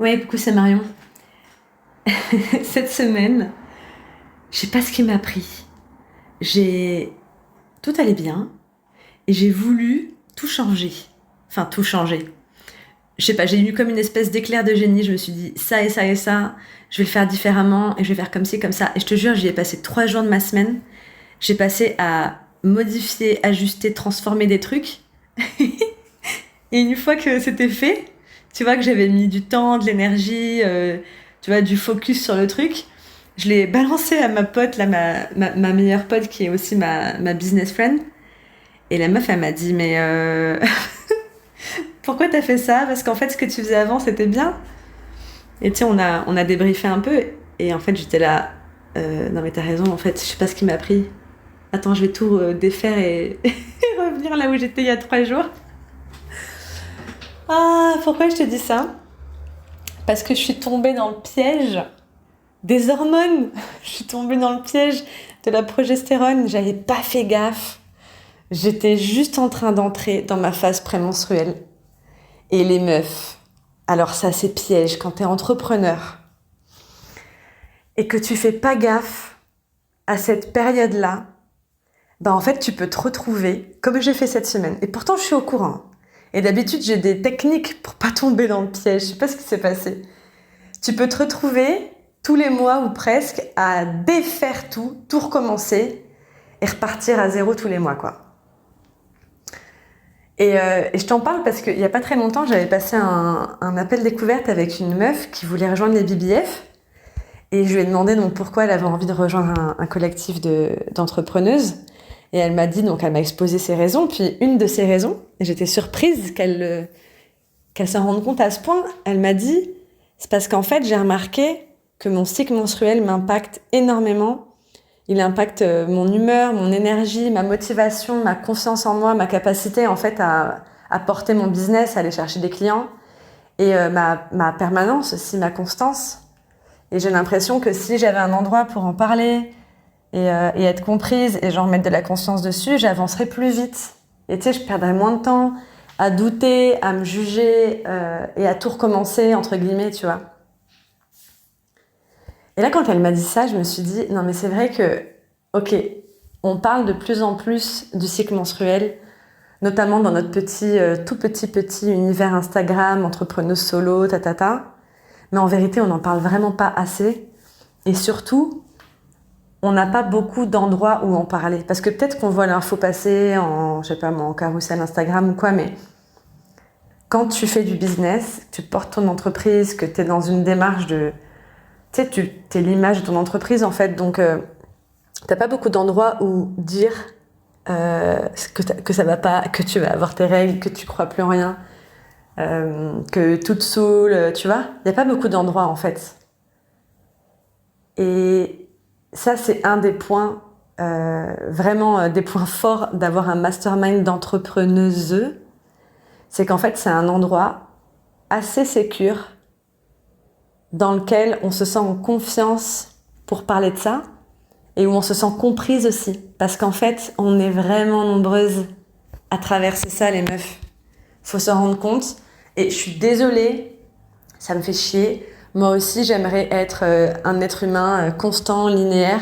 Ouais, coucou, c'est Marion. Cette semaine, je sais pas ce qui m'a pris. J'ai Tout allait bien et j'ai voulu tout changer. Enfin, tout changer. Je sais pas, j'ai eu comme une espèce d'éclair de génie. Je me suis dit ça et ça et ça, je vais le faire différemment et je vais faire comme ci, comme ça. Et je te jure, j'y ai passé 3 jours de ma semaine. J'ai passé à modifier, ajuster, transformer des trucs. Et une fois que c'était fait, tu vois que j'avais mis du temps, de l'énergie, tu vois, du focus sur le truc, je l'ai balancé à ma pote, là, ma meilleure pote qui est aussi ma business friend. Et la meuf, elle m'a dit, mais pourquoi t'as fait ça? Parce qu'en fait, ce que tu faisais avant, c'était bien. Et tu sais, on a débriefé un peu. Et en fait, j'étais là, non mais t'as raison, en fait, je sais pas ce qui m'a pris. Attends, je vais tout défaire et revenir là où j'étais il y a 3 jours. Ah, pourquoi je te dis ça? Parce que je suis tombée dans le piège des hormones. Je suis tombée dans le piège de la progestérone. J'avais pas fait gaffe. J'étais juste en train d'entrer dans ma phase prémenstruelle. Et les meufs, alors ça c'est piège quand t'es entrepreneur et que tu fais pas gaffe à cette période-là, bah en fait tu peux te retrouver comme j'ai fait cette semaine. Et pourtant je suis au courant. Et d'habitude j'ai des techniques pour pas tomber dans le piège. Je sais pas ce qui s'est passé. Tu peux te retrouver tous les mois ou presque à défaire tout recommencer et repartir à zéro tous les mois, quoi. Et je t'en parle parce qu'il n'y a pas très longtemps, j'avais passé un appel découverte avec une meuf qui voulait rejoindre les BBF. Et je lui ai demandé donc pourquoi elle avait envie de rejoindre un collectif d'entrepreneuses. Et elle m'a dit, donc elle m'a exposé ses raisons. Puis une de ses raisons, et j'étais surprise qu'elle s'en rende compte à ce point, elle m'a dit, c'est parce qu'en fait j'ai remarqué que mon cycle menstruel m'impacte énormément. Il impacte mon humeur, mon énergie, ma motivation, ma confiance en moi, ma capacité en fait à porter mon business, à aller chercher des clients et ma permanence aussi, ma constance. Et j'ai l'impression que si j'avais un endroit pour en parler et être comprise et genre mettre de la conscience dessus, j'avancerais plus vite. Et tu sais, je perdrais moins de temps à douter, à me juger et à tout recommencer entre guillemets, tu vois. Et là, quand elle m'a dit ça, je me suis dit, non mais c'est vrai que, ok, on parle de plus en plus du cycle menstruel, notamment dans notre tout petit univers Instagram, entrepreneuse solo, mais en vérité, on n'en parle vraiment pas assez. Et surtout, on n'a pas beaucoup d'endroits où en parler. Parce que peut-être qu'on voit l'info passer en, je sais pas moi, en carrousel Instagram ou quoi, mais quand tu fais du business, tu portes ton entreprise, que tu es dans une démarche de... Tu sais, tu es l'image de ton entreprise en fait, donc t'as pas beaucoup d'endroits où dire que ça va pas, que tu vas avoir tes règles, que tu crois plus en rien, que tout te saoule, tu vois. Il y a pas beaucoup d'endroits en fait. Et ça, c'est un des points, vraiment des points forts d'avoir un mastermind d'entrepreneuses. C'est qu'en fait, c'est un endroit assez sécure dans lequel on se sent en confiance pour parler de ça et où on se sent comprise aussi. Parce qu'en fait, on est vraiment nombreuses à traverser ça, les meufs. Faut s'en rendre compte. Et je suis désolée, ça me fait chier. Moi aussi, j'aimerais être un être humain constant, linéaire.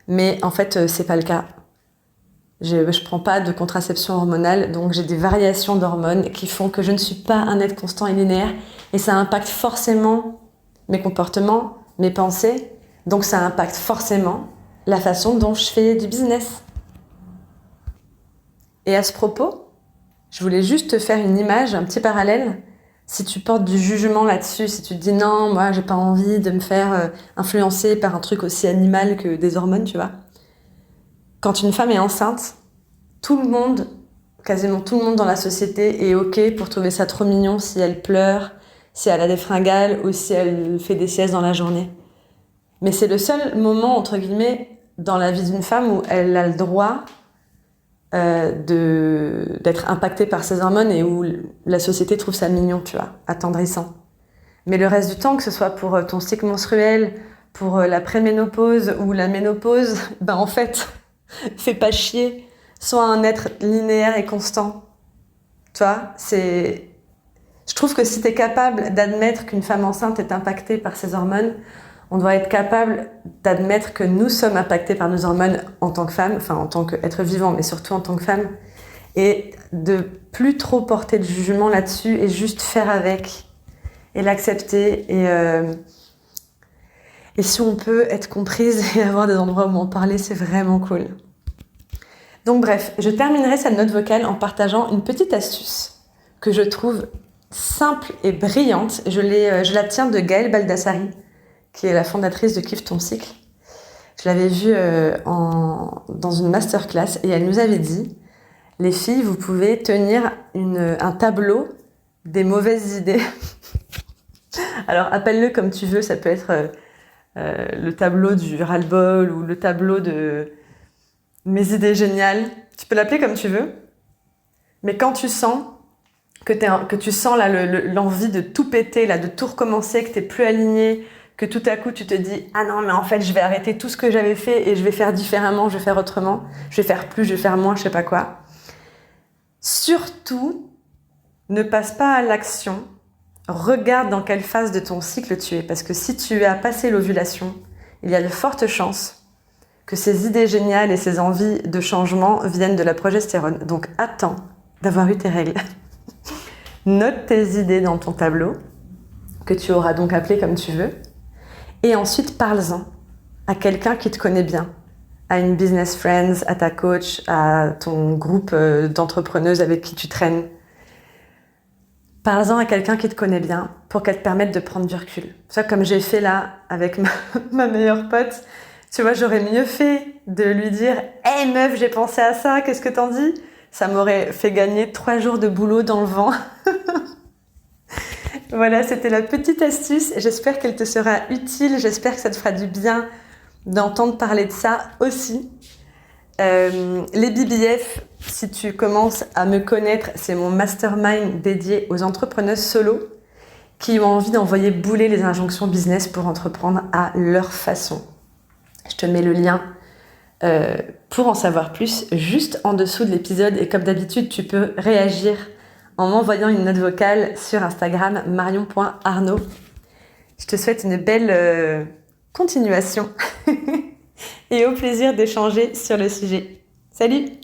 Mais en fait, c'est pas le cas. Je prends pas de contraception hormonale, donc j'ai des variations d'hormones qui font que je ne suis pas un être constant et linéaire. Et ça impacte forcément mes comportements, mes pensées. Donc ça impacte forcément la façon dont je fais du business. Et à ce propos, je voulais juste te faire une image, un petit parallèle. Si tu portes du jugement là-dessus, si tu te dis non, moi j'ai pas envie de me faire influencer par un truc aussi animal que des hormones, tu vois. Quand une femme est enceinte, tout le monde, quasiment tout le monde dans la société est ok pour trouver ça trop mignon si elle pleure, si elle a des fringales ou si elle fait des siestes dans la journée. Mais c'est le seul moment, entre guillemets, dans la vie d'une femme où elle a le droit d'être impactée par ses hormones et où la société trouve ça mignon, tu vois, attendrissant. Mais le reste du temps, que ce soit pour ton cycle menstruel, pour la préménopause ou la ménopause, ben en fait, fais pas chier. Sois un être linéaire et constant. Tu vois, Je trouve que si tu es capable d'admettre qu'une femme enceinte est impactée par ses hormones, on doit être capable d'admettre que nous sommes impactés par nos hormones en tant que femmes, enfin en tant qu'être vivant, mais surtout en tant que femme, et de plus trop porter de jugement là-dessus et juste faire avec et l'accepter. Et si on peut être comprise et avoir des endroits où en parler, c'est vraiment cool. Donc bref, je terminerai cette note vocale en partageant une petite astuce que je trouve simple et brillante. Je la tiens de Gaëlle Baldassari, qui est la fondatrice de Kiffe ton cycle. Je l'avais vue dans une masterclass et elle nous avait dit « Les filles, vous pouvez tenir un tableau des mauvaises idées. » Alors appelle-le comme tu veux, ça peut être le tableau du ras-le-bol ou le tableau de mes idées géniales. Tu peux l'appeler comme tu veux. Mais quand tu sens que tu sens là l'envie de tout péter, là, de tout recommencer, que tu n'es plus aligné, que tout à coup tu te dis « Ah non, mais en fait, je vais arrêter tout ce que j'avais fait et je vais faire différemment, je vais faire autrement, je vais faire plus, je vais faire moins, je sais pas quoi. » Surtout, ne passe pas à l'action. Regarde dans quelle phase de ton cycle tu es. Parce que si tu as passé l'ovulation, il y a de fortes chances que ces idées géniales et ces envies de changement viennent de la progestérone. Donc attends d'avoir eu tes règles. Note tes idées dans ton tableau, que tu auras donc appelé comme tu veux. Et ensuite, parle-en à quelqu'un qui te connaît bien. À une business friend, à ta coach, à ton groupe d'entrepreneuses avec qui tu traînes. Parle-en à quelqu'un qui te connaît bien pour qu'elle te permette de prendre du recul. Ça, comme j'ai fait là avec ma meilleure pote, tu vois, j'aurais mieux fait de lui dire « Hey meuf, j'ai pensé à ça, qu'est-ce que t'en dis ?» Ça m'aurait fait gagner 3 jours de boulot dans le vent. Voilà, c'était la petite astuce. J'espère qu'elle te sera utile. J'espère que ça te fera du bien d'entendre parler de ça aussi. Les BBF, si tu commences à me connaître, c'est mon mastermind dédié aux entrepreneuses solo qui ont envie d'envoyer bouler les injonctions business pour entreprendre à leur façon. Je te mets le lien pour en savoir plus juste en dessous de l'épisode et comme d'habitude, tu peux réagir en m'envoyant une note vocale sur Instagram marion.arnaud. Je te souhaite une belle continuation et au plaisir d'échanger sur le sujet. Salut!